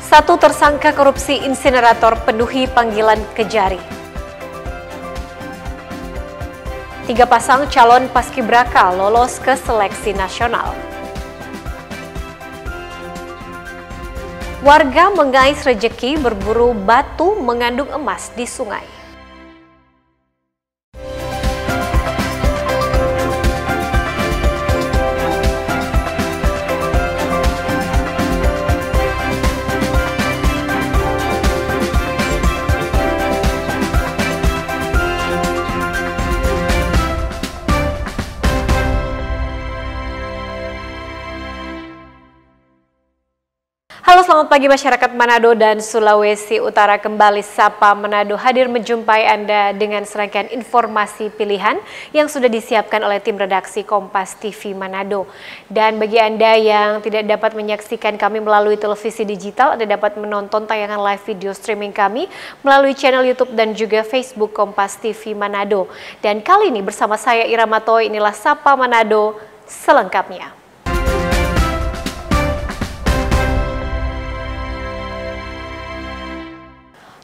Satu tersangka korupsi insinerator penuhi panggilan Kejari. 3 pasang calon paskibraka lolos ke seleksi nasional. Warga mengais rejeki berburu batu mengandung emas di sungai. Halo, selamat pagi masyarakat Manado dan Sulawesi Utara. Kembali Sapa Manado hadir menjumpai Anda dengan serangkaian informasi pilihan yang sudah disiapkan oleh tim redaksi Kompas TV Manado. Dan bagi Anda yang tidak dapat menyaksikan kami melalui televisi digital, Anda dapat menonton tayangan live video streaming kami melalui channel YouTube dan juga Facebook Kompas TV Manado. Dan kali ini bersama saya Ira Matoy, inilah Sapa Manado selengkapnya.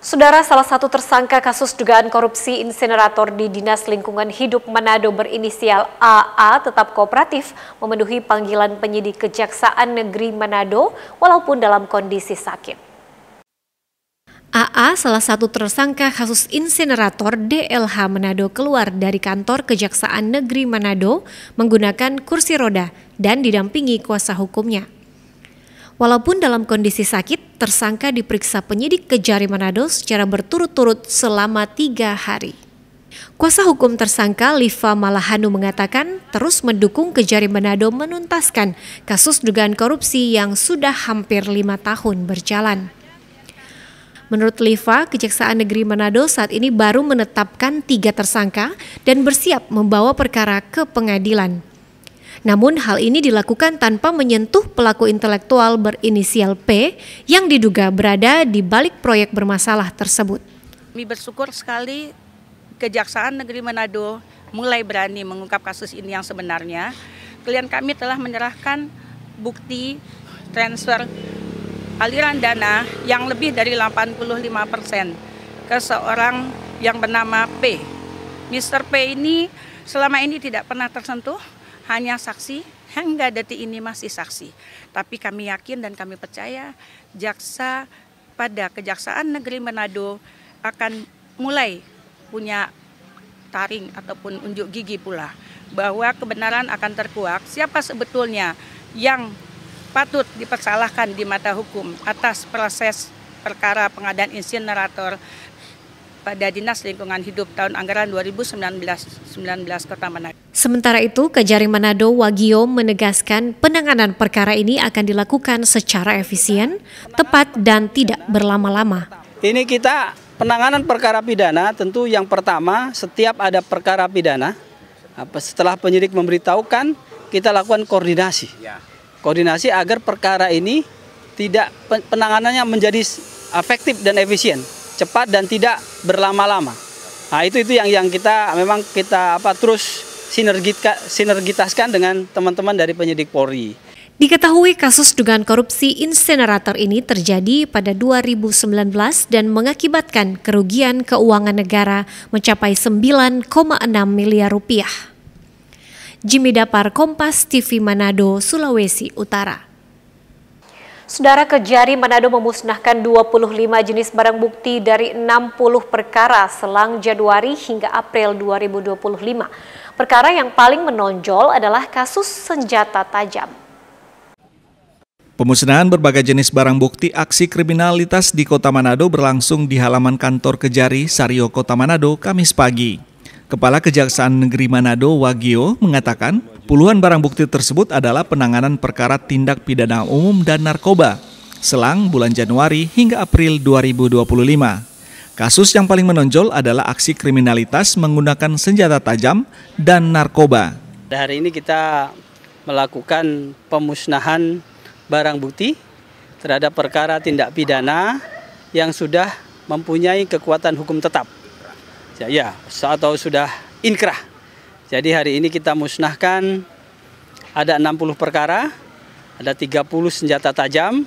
Saudara, salah satu tersangka kasus dugaan korupsi insinerator di Dinas Lingkungan Hidup Manado berinisial AA tetap kooperatif memenuhi panggilan penyidik Kejaksaan Negeri Manado walaupun dalam kondisi sakit. AA, salah satu tersangka kasus insinerator DLH Manado, keluar dari kantor Kejaksaan Negeri Manado menggunakan kursi roda dan didampingi kuasa hukumnya. Walaupun dalam kondisi sakit, tersangka diperiksa penyidik Kejari Manado secara berturut-turut selama 3 hari. Kuasa hukum tersangka Liva Malahanu mengatakan terus mendukung Kejari Manado menuntaskan kasus dugaan korupsi yang sudah hampir 5 tahun berjalan. Menurut Liva, Kejaksaan Negeri Manado saat ini baru menetapkan 3 tersangka dan bersiap membawa perkara ke pengadilan. Namun hal ini dilakukan tanpa menyentuh pelaku intelektual berinisial P yang diduga berada di balik proyek bermasalah tersebut. Kami bersyukur sekali Kejaksaan Negeri Manado mulai berani mengungkap kasus ini yang sebenarnya. Klien kami telah menyerahkan bukti transfer aliran dana yang lebih dari 85% ke seorang yang bernama P. Mr. P ini selama ini tidak pernah tersentuh, hanya saksi, hingga detik ini masih saksi. Tapi kami yakin dan kami percaya jaksa pada Kejaksaan Negeri Manado akan mulai punya taring ataupun unjuk gigi pula bahwa kebenaran akan terkuak siapa sebetulnya yang patut dipersalahkan di mata hukum atas proses perkara pengadaan insinerator pada Dinas Lingkungan Hidup tahun anggaran 2019 Kota Manado. Sementara itu, Kejari Manado Wagio menegaskan penanganan perkara ini akan dilakukan secara efisien, tepat, dan tidak berlama-lama. Ini kita penanganan perkara pidana, tentu yang pertama setiap ada perkara pidana, setelah penyidik memberitahukan, kita lakukan koordinasi. Koordinasi agar perkara ini tidak penanganannya menjadi efektif dan efisien, cepat dan tidak berlama-lama. Nah, itu yang kita memang terus sinergitaskan dengan teman-teman dari penyidik Polri. Diketahui kasus dugaan korupsi insinerator ini terjadi pada 2019 dan mengakibatkan kerugian keuangan negara mencapai 9,6 miliar rupiah. Jimmy Dapar, Kompas TV Manado, Sulawesi Utara. Saudara, Kejari Manado memusnahkan 25 jenis barang bukti dari 60 perkara selang Januari hingga April 2025. Perkara yang paling menonjol adalah kasus senjata tajam. Pemusnahan berbagai jenis barang bukti aksi kriminalitas di Kota Manado berlangsung di halaman kantor Kejari Sario Kota Manado Kamis pagi. Kepala Kejaksaan Negeri Manado Wagio mengatakan puluhan barang bukti tersebut adalah penanganan perkara tindak pidana umum dan narkoba selang bulan Januari hingga April 2025. Kasus yang paling menonjol adalah aksi kriminalitas menggunakan senjata tajam dan narkoba. Hari ini kita melakukan pemusnahan barang bukti terhadap perkara tindak pidana yang sudah mempunyai kekuatan hukum tetap. Ya, atau sudah inkrah. Jadi hari ini kita musnahkan ada 60 perkara, ada 30 senjata tajam,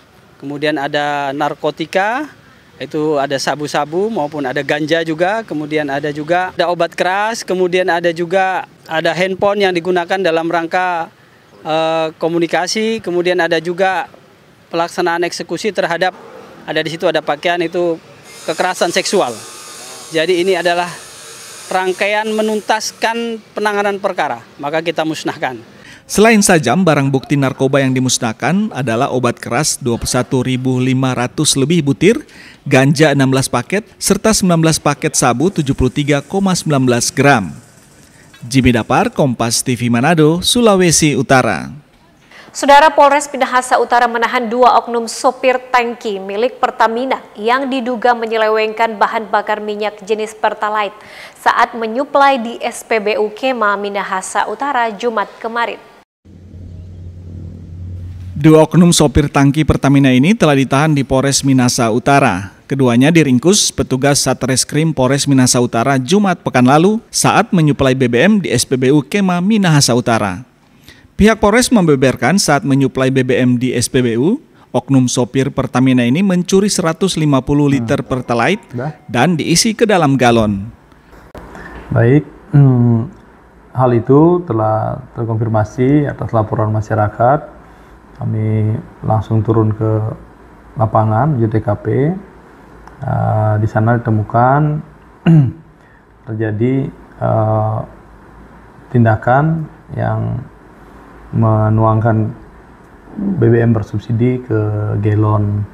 kemudian ada narkotika, itu ada sabu-sabu maupun ada ganja juga, kemudian ada juga obat keras, kemudian ada juga handphone yang digunakan dalam rangka komunikasi, kemudian ada juga pelaksanaan eksekusi terhadap, ada di situ ada pakaian, itu kekerasan seksual. Jadi ini adalah rangkaian menuntaskan penanganan perkara, maka kita musnahkan. Selain Sajam, barang bukti narkoba yang dimusnahkan adalah obat keras 21.500 lebih butir, ganja 16 paket, serta 19 paket sabu 73,19 gram. Jimmy Dapar, Kompas TV Manado, Sulawesi Utara. Saudara, Polres Minahasa Utara menahan 2 oknum sopir tangki milik Pertamina yang diduga menyelewengkan bahan bakar minyak jenis Pertalite saat menyuplai di SPBU Kema Minahasa Utara Jumat kemarin. 2 oknum sopir tangki Pertamina ini telah ditahan di Polres Minahasa Utara. Keduanya diringkus petugas Satreskrim Polres Minahasa Utara Jumat pekan lalu saat menyuplai BBM di SPBU Kema Minahasa Utara. Pihak Polres membeberkan saat menyuplai BBM di SPBU, oknum sopir Pertamina ini mencuri 150 liter Pertalite dan diisi ke dalam galon. Baik, hal itu telah terkonfirmasi atas laporan masyarakat. Kami langsung turun ke lapangan di TKP. Di sana ditemukan terjadi tindakan yang menuangkan BBM bersubsidi ke galon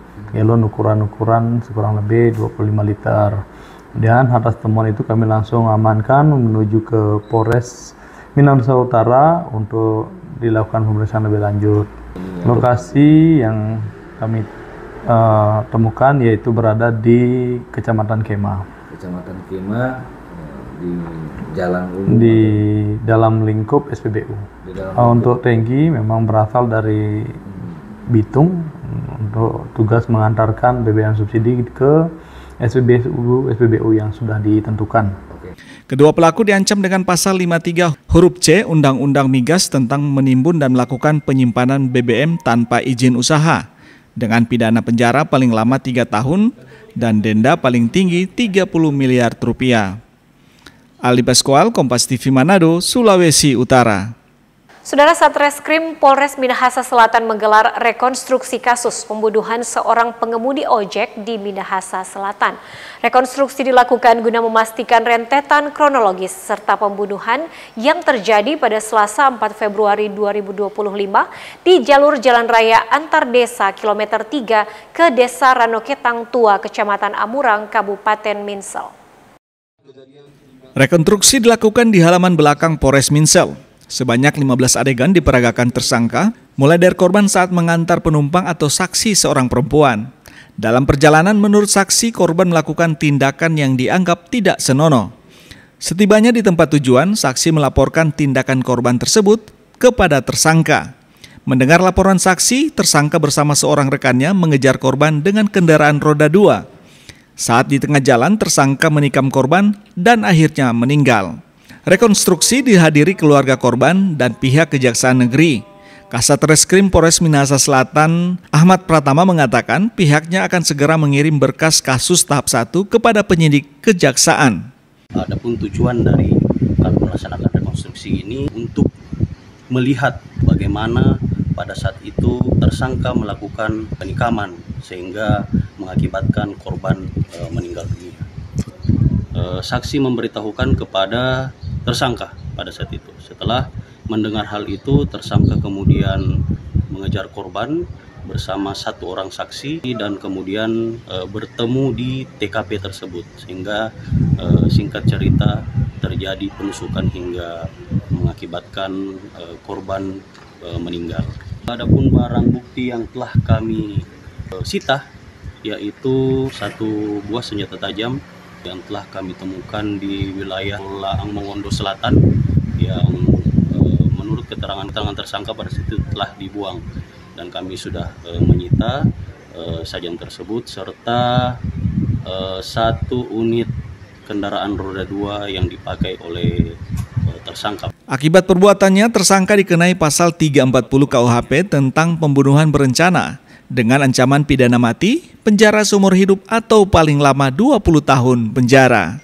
ukuran sekurang lebih 25 liter. Kemudian atas temuan itu kami langsung amankan menuju ke Polres Minahasa Utara untuk dilakukan pemeriksaan lebih lanjut. Lokasi yang kami temukan yaitu berada di Kecamatan Kema. Kecamatan Kema di jalan di dalam lingkup SPBU. Untuk tangki memang berasal dari Bitung untuk tugas mengantarkan BBM subsidi ke SPBU yang sudah ditentukan. Kedua pelaku diancam dengan pasal 53 huruf C Undang-Undang Migas tentang menimbun dan melakukan penyimpanan BBM tanpa izin usaha dengan pidana penjara paling lama 3 tahun dan denda paling tinggi 30 miliar rupiah. Ali Pascual, Kompas TV Manado, Sulawesi Utara. Saudara, Satreskrim Polres Minahasa Selatan menggelar rekonstruksi kasus pembunuhan seorang pengemudi ojek di Minahasa Selatan. Rekonstruksi dilakukan guna memastikan rentetan kronologis serta pembunuhan yang terjadi pada Selasa 4 Februari 2025 di jalur jalan raya antar desa kilometer 3 ke Desa Ranoketang Tua, Kecamatan Amurang, Kabupaten Minsel. Rekonstruksi dilakukan di halaman belakang Polres Minsel. Sebanyak 15 adegan diperagakan tersangka, mulai dari korban saat mengantar penumpang atau saksi seorang perempuan. Dalam perjalanan, menurut saksi, korban melakukan tindakan yang dianggap tidak senonoh. Setibanya di tempat tujuan, saksi melaporkan tindakan korban tersebut kepada tersangka. Mendengar laporan saksi, tersangka bersama seorang rekannya mengejar korban dengan kendaraan roda 2. Saat di tengah jalan, tersangka menikam korban dan akhirnya meninggal. Rekonstruksi dihadiri keluarga korban dan pihak Kejaksaan Negeri. Kasat Reskrim Polres Minahasa Selatan, Ahmad Pratama mengatakan pihaknya akan segera mengirim berkas kasus tahap 1 kepada penyidik Kejaksaan. Adapun tujuan dari kami melaksanakan rekonstruksi ini untuk melihat bagaimana pada saat itu tersangka melakukan penikaman sehingga mengakibatkan korban meninggal dunia. Saksi memberitahukan kepada tersangka pada saat itu. Setelah mendengar hal itu, tersangka kemudian mengejar korban bersama satu orang saksi dan kemudian bertemu di TKP tersebut sehingga singkat cerita terjadi penusukan hingga mengakibatkan korban meninggal. Adapun barang bukti yang telah kami sita yaitu 1 buah senjata tajam yang telah kami temukan di wilayah Laang Mongondo Selatan yang menurut keterangan tersangka pada situ telah dibuang dan kami sudah menyita sajian tersebut serta 1 unit kendaraan roda 2 yang dipakai oleh tersangka. Akibat perbuatannya, tersangka dikenai pasal 340 KUHP tentang pembunuhan berencana dengan ancaman pidana mati, penjara seumur hidup atau paling lama 20 tahun penjara.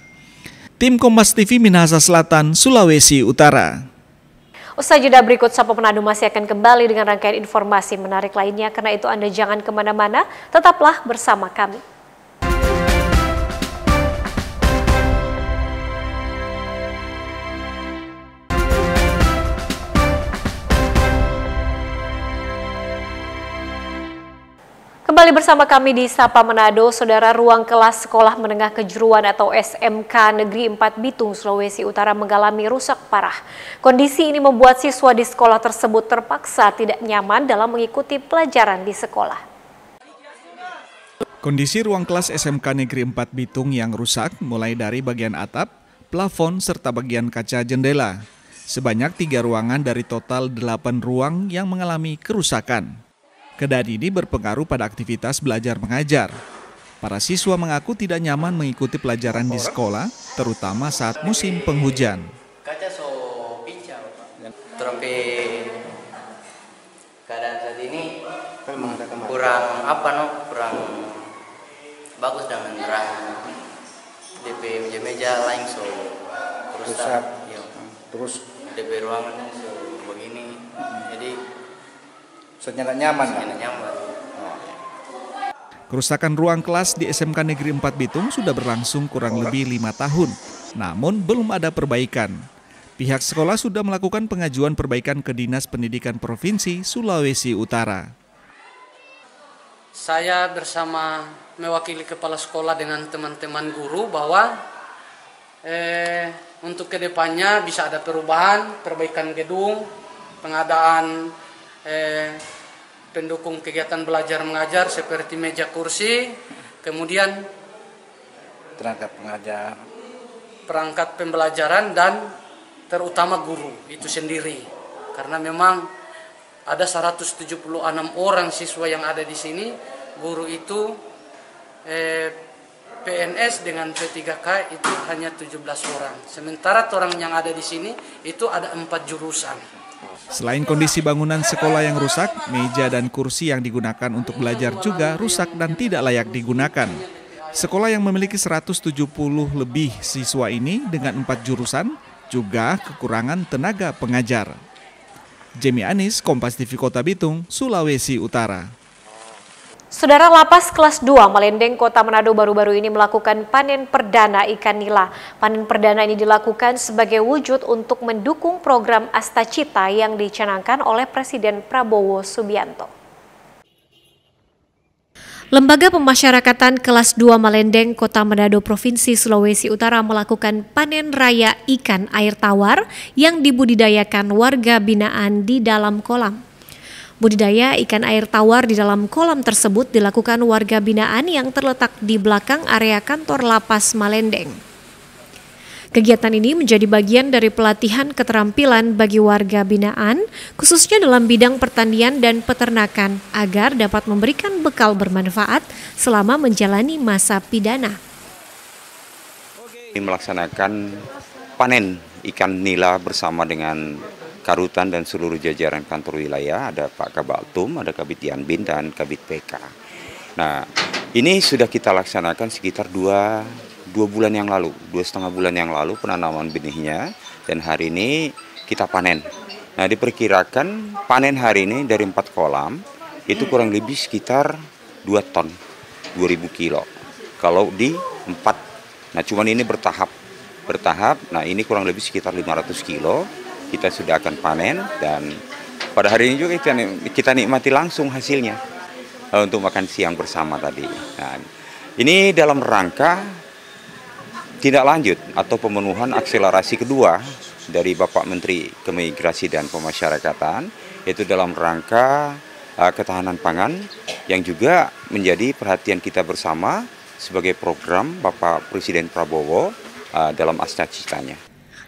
Tim Kompas TV Minahasa Selatan, Sulawesi Utara. Usai jeda berikut, Sapa Manado masih akan kembali dengan rangkaian informasi menarik lainnya. Karena itu Anda jangan kemana-mana, tetaplah bersama kami. Kembali bersama kami di Sapa Manado, Saudara. Ruang kelas Sekolah Menengah Kejuruan atau SMK Negeri 4 Bitung, Sulawesi Utara mengalami rusak parah. Kondisi ini membuat siswa di sekolah tersebut terpaksa tidak nyaman dalam mengikuti pelajaran di sekolah. Kondisi ruang kelas SMK Negeri 4 Bitung yang rusak mulai dari bagian atap, plafon, serta bagian kaca jendela. Sebanyak 3 ruangan dari total 8 ruang yang mengalami kerusakan. Keadaan ini berpengaruh pada aktivitas belajar mengajar. Para siswa mengaku tidak nyaman mengikuti pelajaran di sekolah, terutama saat musim penghujan. Kaca so pincang, tapi keadaan saat ini kurang kurang bagus dengan terang. DP meja-meja lain so rusak, terus DP ruangan so begini, jadi tidak nyaman. Kerusakan ruang kelas di SMK Negeri 4 Bitung sudah berlangsung kurang lebih 5 tahun, namun belum ada perbaikan. Pihak sekolah sudah melakukan pengajuan perbaikan ke Dinas Pendidikan Provinsi Sulawesi Utara. Saya bersama mewakili kepala sekolah dengan teman-teman guru bahwa untuk kedepannya bisa ada perbaikan gedung, pengadaan pendukung kegiatan belajar mengajar seperti meja kursi, kemudian tenaga pengajar, perangkat pembelajaran, dan terutama guru itu sendiri. Karena memang ada 176 orang siswa yang ada di sini, guru itu PNS dengan P3K itu hanya 17 orang. Sementara orang yang ada di sini itu ada 4 jurusan. Selain kondisi bangunan sekolah yang rusak, meja dan kursi yang digunakan untuk belajar juga rusak dan tidak layak digunakan. Sekolah yang memiliki 170 lebih siswa ini dengan 4 jurusan juga kekurangan tenaga pengajar. Jamie Anis, Kompas TV Kota Bitung, Sulawesi Utara. Saudara, Lapas Kelas 2 Malendeng, Kota Manado baru-baru ini melakukan panen perdana ikan nila. Panen perdana ini dilakukan sebagai wujud untuk mendukung program Astacita yang dicanangkan oleh Presiden Prabowo Subianto. Lembaga Pemasyarakatan Kelas 2 Malendeng, Kota Manado, Provinsi Sulawesi Utara melakukan panen raya ikan air tawar yang dibudidayakan warga binaan di dalam kolam. Budidaya ikan air tawar di dalam kolam tersebut dilakukan warga binaan yang terletak di belakang area kantor Lapas Malendeng. Kegiatan ini menjadi bagian dari pelatihan keterampilan bagi warga binaan, khususnya dalam bidang pertanian dan peternakan, agar dapat memberikan bekal bermanfaat selama menjalani masa pidana. Melaksanakan panen ikan nila bersama dengan Karutan dan seluruh jajaran kantor wilayah, ada Pak Kabaltum, ada Kabit Yanbin, dan Kabit PK. Nah, ini sudah kita laksanakan sekitar 2 bulan yang lalu, 2,5 bulan yang lalu penanaman benihnya, dan hari ini kita panen. Nah, diperkirakan panen hari ini dari 4 kolam, itu kurang lebih sekitar 2 ton, 2.000 kilo. Kalau di 4, nah cuman ini bertahap, nah ini kurang lebih sekitar 500 kilo. Kita sudah akan panen dan pada hari ini juga kita nikmati langsung hasilnya untuk makan siang bersama tadi. Nah, ini dalam rangka tindak lanjut atau pemenuhan akselerasi kedua dari Bapak Menteri Keimigrasi dan Pemasyarakatan, yaitu dalam rangka ketahanan pangan yang juga menjadi perhatian kita bersama sebagai program Bapak Presiden Prabowo dalam Astacitanya.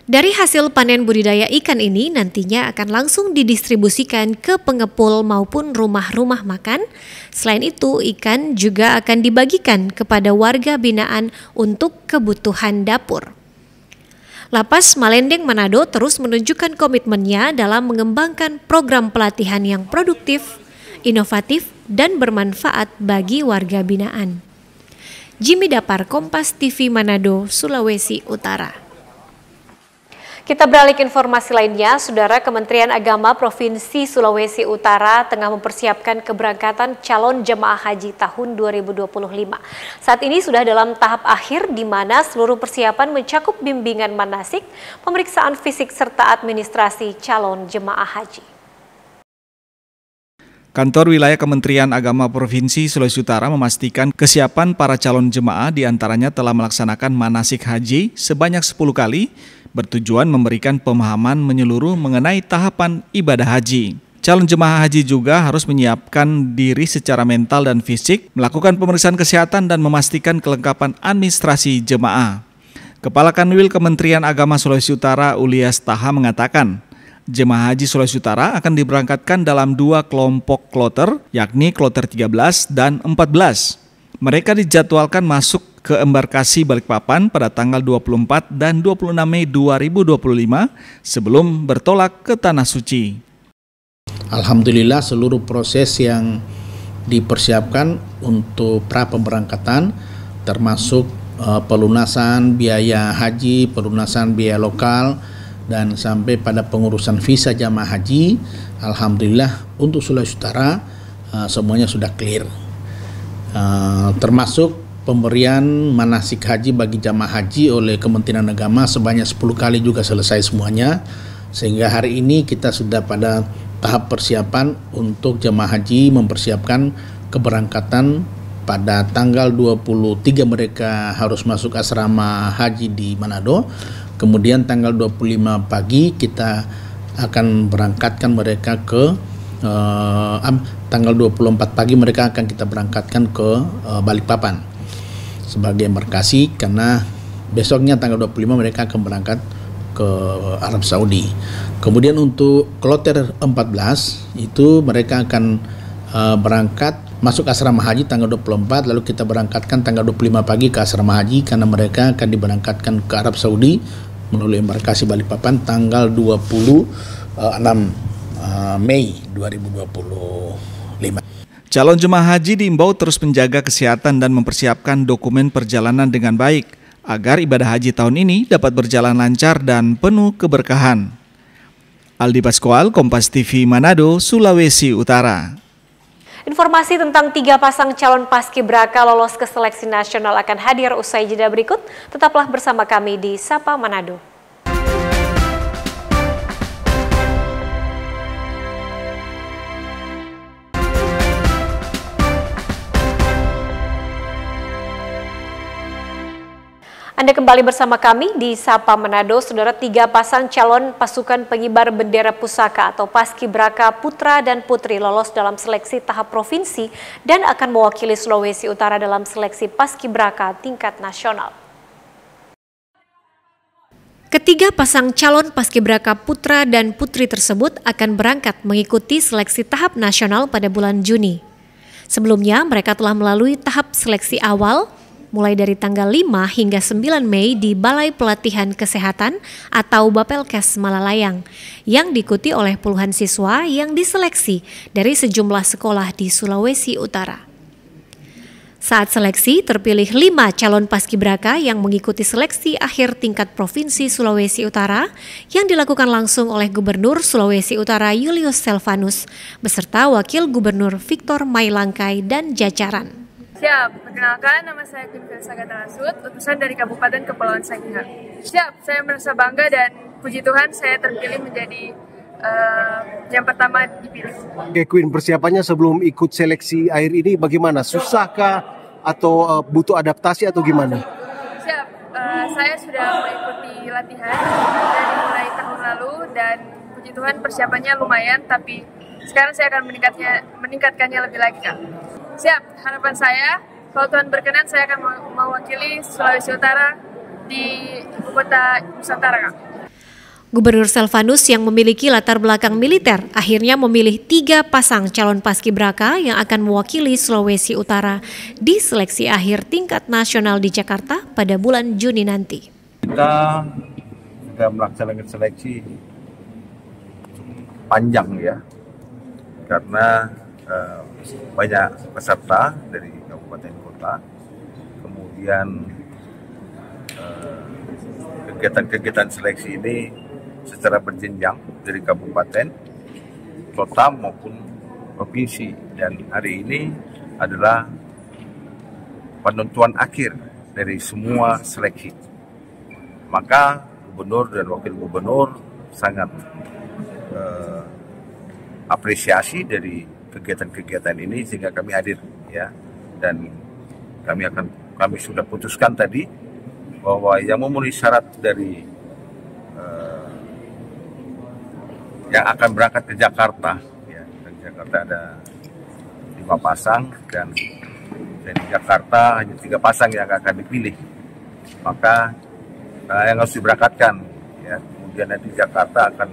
Dari hasil panen budidaya ikan ini nantinya akan langsung didistribusikan ke pengepul maupun rumah-rumah makan. Selain itu, ikan juga akan dibagikan kepada warga binaan untuk kebutuhan dapur. Lapas Malendeng Manado terus menunjukkan komitmennya dalam mengembangkan program pelatihan yang produktif, inovatif, dan bermanfaat bagi warga binaan. Jimmy Dapar, Kompas TV Manado, Sulawesi Utara. Kita beralih ke informasi lainnya, Saudara. Kementerian Agama Provinsi Sulawesi Utara tengah mempersiapkan keberangkatan calon jemaah haji tahun 2025. Saat ini sudah dalam tahap akhir di mana seluruh persiapan mencakup bimbingan manasik, pemeriksaan fisik serta administrasi calon jemaah haji. Kantor Wilayah Kementerian Agama Provinsi Sulawesi Utara memastikan kesiapan para calon jemaah diantaranya telah melaksanakan manasik haji sebanyak 10 kali, bertujuan memberikan pemahaman menyeluruh mengenai tahapan ibadah haji. Calon jemaah haji juga harus menyiapkan diri secara mental dan fisik, melakukan pemeriksaan kesehatan dan memastikan kelengkapan administrasi jemaah. Kepala Kanwil Kementerian Agama Sulawesi Utara Ulias Taha mengatakan, jemaah haji Sulawesi Utara akan diberangkatkan dalam 2 kelompok kloter, yakni kloter 13 dan 14. Mereka dijadwalkan masuk ke embarkasi Balikpapan pada tanggal 24 dan 26 Mei 2025 sebelum bertolak ke Tanah Suci. Alhamdulillah seluruh proses yang dipersiapkan untuk pra pemberangkatan termasuk pelunasan biaya haji, pelunasan biaya lokal, dan sampai pada pengurusan visa jamaah haji, alhamdulillah untuk Sulawesi Utara semuanya sudah clear. Termasuk pemberian manasik haji bagi jamaah haji oleh Kementerian Agama sebanyak 10 kali juga selesai semuanya, sehingga hari ini kita sudah pada tahap persiapan untuk jamaah haji mempersiapkan keberangkatan pada tanggal 23 mereka harus masuk asrama haji di Manado. Kemudian tanggal 25 pagi kita akan berangkatkan mereka ke tanggal 24 pagi mereka akan kita berangkatkan ke Balikpapan sebagai embarkasi, karena besoknya tanggal 25 mereka akan berangkat ke Arab Saudi. Kemudian untuk kloter 14 itu mereka akan berangkat masuk asrama haji tanggal 24, lalu kita berangkatkan tanggal 25 pagi ke asrama haji karena mereka akan diberangkatkan ke Arab Saudi melalui embarkasi Balikpapan tanggal 26 Mei 2025. Calon jemaah haji diimbau terus menjaga kesehatan dan mempersiapkan dokumen perjalanan dengan baik agar ibadah haji tahun ini dapat berjalan lancar dan penuh keberkahan. Aldi Pascual, Kompas TV Manado, Sulawesi Utara. Informasi tentang 3 pasang calon paskibraka lolos ke seleksi nasional akan hadir usai jeda berikut. Tetaplah bersama kami di Sapa Manado. Anda kembali bersama kami di Sapa Manado. Saudara, 3 pasang calon pasukan pengibar bendera pusaka atau paskibraka putra dan putri lolos dalam seleksi tahap provinsi dan akan mewakili Sulawesi Utara dalam seleksi paskibraka tingkat nasional. Ketiga pasang calon paskibraka putra dan putri tersebut akan berangkat mengikuti seleksi tahap nasional pada bulan Juni. Sebelumnya mereka telah melalui tahap seleksi awal mulai dari tanggal 5 hingga 9 Mei di Balai Pelatihan Kesehatan atau Bapelkes Malalayang yang diikuti oleh puluhan siswa yang diseleksi dari sejumlah sekolah di Sulawesi Utara. Saat seleksi terpilih 5 calon paskibraka yang mengikuti seleksi akhir tingkat Provinsi Sulawesi Utara yang dilakukan langsung oleh Gubernur Sulawesi Utara Julius Selvanus beserta Wakil Gubernur Victor Mailangkai dan jajaran. Siap, perkenalkan nama saya Kunfil Sagata Lasut, utusan dari Kabupaten Kepulauan Sangihe. Siap, saya merasa bangga dan puji Tuhan saya terpilih menjadi yang pertama dipilih. Oke Queen, persiapannya sebelum ikut seleksi akhir ini bagaimana? Susahkah atau butuh adaptasi atau gimana? Siap, saya sudah mengikuti latihan dari mulai tahun lalu dan puji Tuhan persiapannya lumayan, tapi sekarang saya akan meningkatkannya lebih lagi, Kak. Siap, harapan saya, kalau Tuhan berkenan, saya akan mewakili Sulawesi Utara di ibu kota Nusantara, Kak. Gubernur Selvanus yang memiliki latar belakang militer akhirnya memilih 3 pasang calon paskibraka yang akan mewakili Sulawesi Utara di seleksi akhir tingkat nasional di Jakarta pada bulan Juni nanti. Kita sudah melaksanakan seleksi panjang ya, karena banyak peserta dari kabupaten kota, kemudian kegiatan-kegiatan seleksi ini secara berjenjang dari kabupaten, kota maupun provinsi, dan hari ini adalah penentuan akhir dari semua seleksi. Maka gubernur dan wakil gubernur sangat apresiasi dari kegiatan-kegiatan ini sehingga kami hadir, ya, dan kami sudah putuskan tadi bahwa yang memenuhi syarat dari yang akan berangkat ke Jakarta, ya, di Jakarta ada 5 pasang dan dari Jakarta hanya 3 pasang yang akan dipilih, maka yang harus diberangkatkan, ya, kemudian nanti Jakarta akan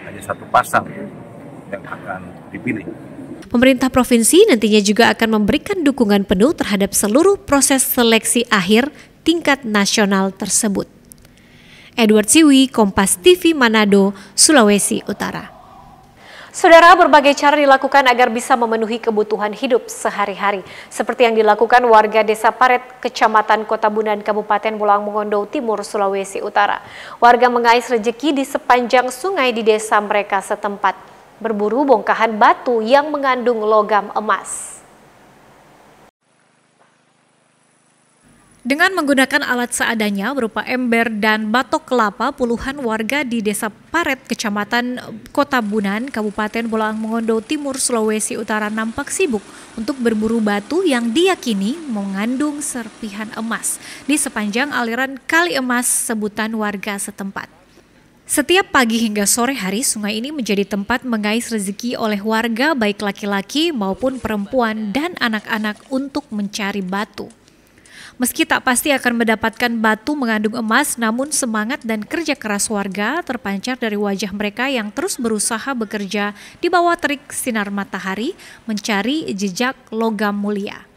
hanya 1 pasang yang akan dipilih. Pemerintah provinsi nantinya juga akan memberikan dukungan penuh terhadap seluruh proses seleksi akhir tingkat nasional tersebut. Edward Siwi, Kompas TV Manado, Sulawesi Utara. Saudara, berbagai cara dilakukan agar bisa memenuhi kebutuhan hidup sehari-hari. Seperti yang dilakukan warga Desa Paret, Kecamatan Kota Bunan, Kabupaten Bolang Mongondo Timur, Sulawesi Utara. Warga mengais rezeki di sepanjang sungai di desa mereka setempat, berburu bongkahan batu yang mengandung logam emas. Dengan menggunakan alat seadanya berupa ember dan batok kelapa, puluhan warga di Desa Paret, Kecamatan Kota Bunan, Kabupaten Bolang Mongondo Timur, Sulawesi Utara nampak sibuk untuk berburu batu yang diyakini mengandung serpihan emas di sepanjang aliran Kali Emas sebutan warga setempat. Setiap pagi hingga sore hari, sungai ini menjadi tempat mengais rezeki oleh warga baik laki-laki maupun perempuan dan anak-anak untuk mencari batu. Meski tak pasti akan mendapatkan batu mengandung emas, namun semangat dan kerja keras warga terpancar dari wajah mereka yang terus berusaha bekerja di bawah terik sinar matahari mencari jejak logam mulia.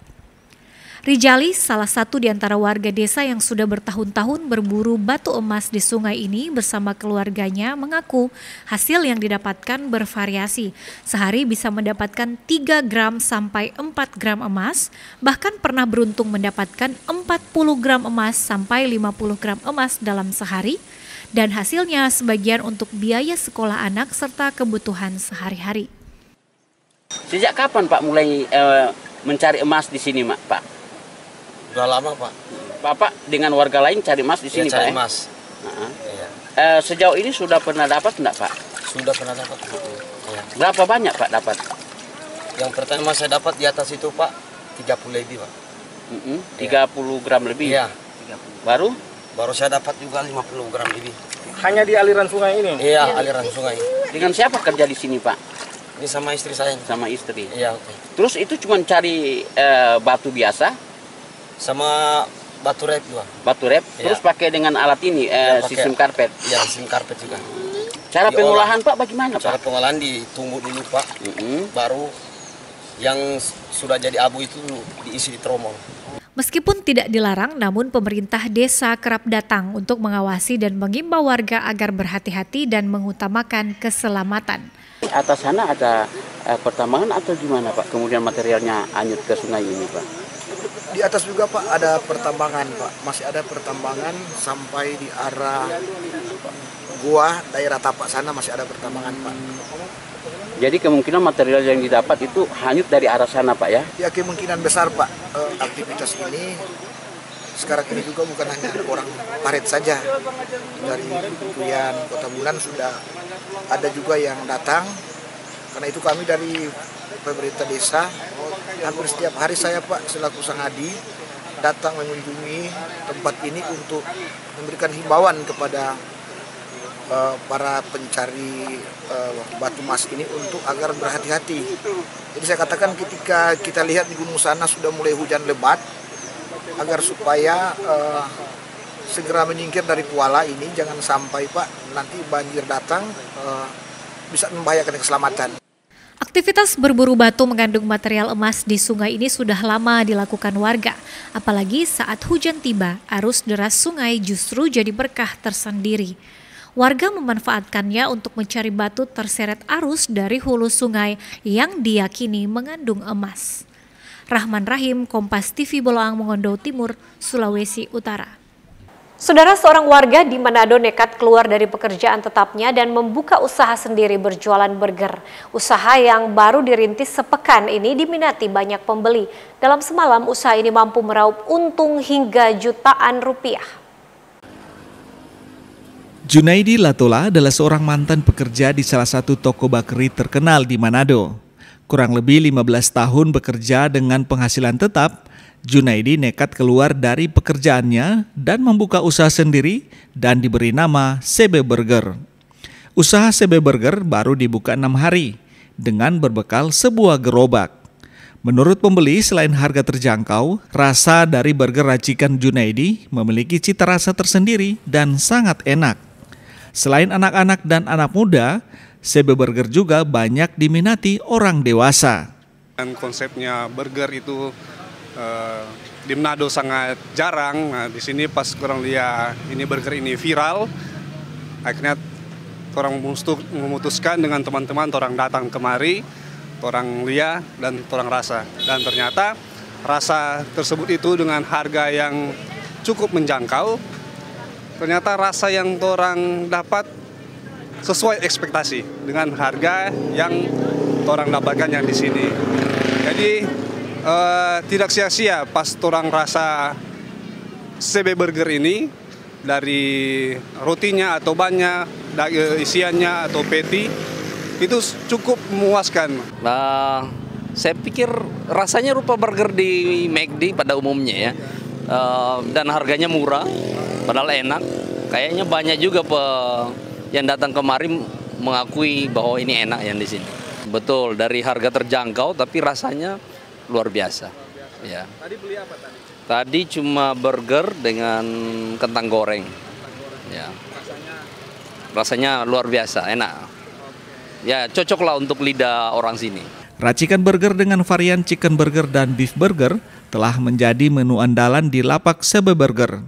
Rijali, salah satu di antara warga desa yang sudah bertahun-tahun berburu batu emas di sungai ini bersama keluarganya, mengaku hasil yang didapatkan bervariasi. Sehari bisa mendapatkan 3 gram sampai 4 gram emas, bahkan pernah beruntung mendapatkan 40 gram emas sampai 50 gram emas dalam sehari, dan hasilnya sebagian untuk biaya sekolah anak serta kebutuhan sehari-hari. Sejak kapan Pak mulai mencari emas di sini, Pak? Udah lama, Pak. Bapak dengan warga lain cari emas di sini, cari Pak? emas. Ya. Sejauh ini sudah pernah dapat enggak, Pak? Sudah pernah dapat. Ya. Berapa banyak, Pak, dapat? Yang pertama saya dapat di atas itu, Pak, 30 lebih, Pak. 30 gram lebih? Iya. Baru? Baru saya dapat juga 50 gram lebih. Hanya di aliran sungai ini? Iya, aliran sungai. Dengan siapa kerja di sini, Pak? Ini sama istri saya. Sama istri? Iya, oke. Terus itu cuma cari batu biasa? Sama batu rep juga. Batu rep? Terus pakai dengan alat ini, sistem karpet? Iya, sistem karpet juga. Cara pengolahan, Pak, bagaimana, Pak? Cara pengolahan ditunggu dulu, Pak. Baru yang sudah jadi abu itu diisi di tromol. Meskipun tidak dilarang, namun pemerintah desa kerap datang untuk mengawasi dan mengimbau warga agar berhati-hati dan mengutamakan keselamatan. Atas sana ada pertambangan atau gimana, Pak? Kemudian materialnya hanyut ke sungai ini, Pak? Di atas juga, Pak, ada pertambangan, Pak. Masih ada pertambangan sampai di arah gua daerah Tapak sana masih ada pertambangan, Pak. Jadi kemungkinan material yang didapat itu hanyut dari arah sana, Pak, ya? Ya, kemungkinan besar, Pak. Aktivitas ini sekarang ini juga bukan hanya orang Paret saja. Dari Kuyan, Kota Bunan sudah ada juga yang datang. Karena itu kami dari pemerintah desa hampir setiap hari saya, Pak, selaku Sangadi datang mengunjungi tempat ini untuk memberikan himbauan kepada para pencari batu emas ini untuk agar berhati-hati. Jadi saya katakan ketika kita lihat di gunung sana sudah mulai hujan lebat, agar supaya segera menyingkir dari kuala ini, jangan sampai, Pak, nanti banjir datang bisa membahayakan keselamatan. Aktivitas berburu batu mengandung material emas di sungai ini sudah lama dilakukan warga. Apalagi saat hujan tiba, arus deras sungai justru jadi berkah tersendiri. Warga memanfaatkannya untuk mencari batu terseret arus dari hulu sungai yang diyakini mengandung emas. Rahman Rahim, Kompas TV Boloang, Mongondo Timur, Sulawesi Utara. Saudara, seorang warga di Manado nekat keluar dari pekerjaan tetapnya dan membuka usaha sendiri berjualan burger. Usaha yang baru dirintis sepekan ini diminati banyak pembeli. Dalam semalam, usaha ini mampu meraup untung hingga jutaan rupiah. Junaidi Latola adalah seorang mantan pekerja di salah satu toko bakery terkenal di Manado. Kurang lebih 15 tahun bekerja dengan penghasilan tetap, Junaidi nekat keluar dari pekerjaannya dan membuka usaha sendiri dan diberi nama CB Burger. Usaha CB Burger baru dibuka 6 hari dengan berbekal sebuah gerobak. Menurut pembeli, selain harga terjangkau, rasa dari burger racikan Junaidi memiliki cita rasa tersendiri dan sangat enak. Selain anak-anak dan anak muda, CB Burger juga banyak diminati orang dewasa. Dan konsepnya burger itu di Manado sangat jarang. Nah, di sini pas orang lihat ini burger ini viral, akhirnya orang memutuskan dengan teman-teman orang datang kemari, orang lihat dan orang rasa. Dan ternyata rasa tersebut itu dengan harga yang cukup menjangkau, ternyata rasa yang orang dapat sesuai ekspektasi dengan harga yang orang dapatkan yang di sini. Jadi tidak sia-sia pas orang rasa CB Burger ini, dari rotinya atau bannya, isiannya atau patty itu cukup memuaskan. Saya pikir rasanya rupa burger di McD pada umumnya ya, dan harganya murah, padahal enak. Kayaknya banyak juga yang datang kemari mengakui bahwa ini enak yang di sini. Betul, dari harga terjangkau tapi rasanya luar biasa. Ya. Tadi beli apa tadi? Tadi cuma burger dengan kentang goreng. Ya. Rasanya luar biasa, enak. Ya, cocoklah untuk lidah orang sini. Racikan burger dengan varian chicken burger dan beef burger telah menjadi menu andalan di lapak CB Burger.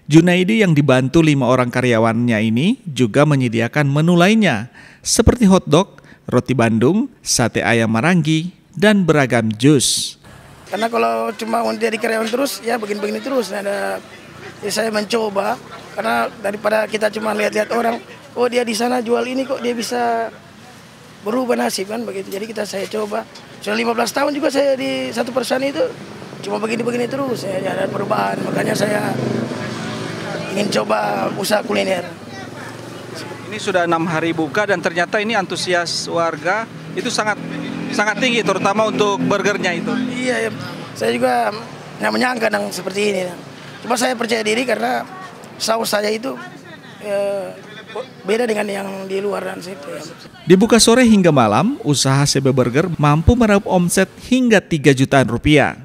Junaidi yang dibantu 5 orang karyawannya ini juga menyediakan menu lainnya seperti hotdog, roti Bandung, sate ayam Marangi, dan beragam jus. Karena kalau cuma jadi karyawan terus, ya begini-begini terus. Ya saya mencoba, karena daripada kita cuma lihat-lihat orang, oh dia di sana jual ini kok dia bisa berubah nasib kan begitu. Jadi saya coba. Sudah 15 tahun juga saya di satu perusahaan itu cuma begini-begini terus. Ya ada perubahan, makanya saya ingin coba usaha kuliner. Ini sudah 6 hari buka dan ternyata ini antusias warga itu sangat tinggi, terutama untuk burgernya itu. Iya, saya juga nggak menyangka seperti ini. Cuma saya percaya diri karena saus saya itu beda dengan yang di luar dan situ. Dibuka sore hingga malam, usaha CB Burger mampu meraup omset hingga 3 jutaan rupiah.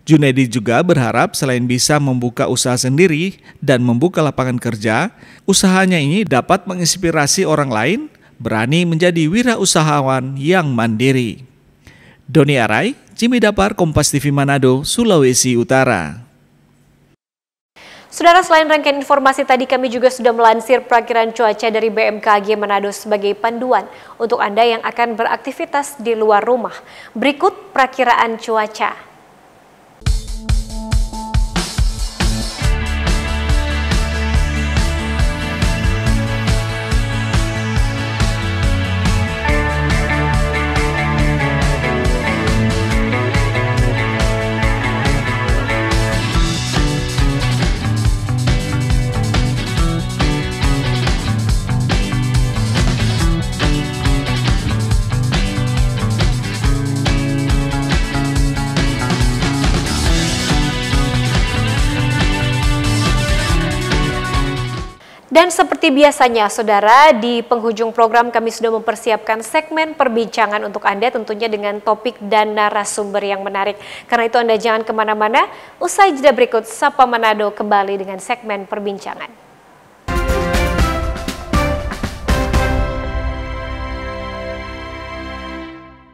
Junaidi juga berharap selain bisa membuka usaha sendiri dan membuka lapangan kerja, usahanya ini dapat menginspirasi orang lain berani menjadi wirausahawan yang mandiri. Doni Arai, Jimmy Dapar, Kompas TV Manado, Sulawesi Utara. Saudara, selain rangkaian informasi tadi, kami juga sudah melansir perakiran cuaca dari BMKG Manado sebagai panduan untuk Anda yang akan beraktivitas di luar rumah. Berikut perakiraan cuaca. Dan seperti biasanya, saudara, di penghujung program kami sudah mempersiapkan segmen perbincangan untuk Anda, tentunya dengan topik dan narasumber yang menarik. Karena itu Anda jangan kemana-mana, usai jeda berikut Sapa Manado kembali dengan segmen perbincangan.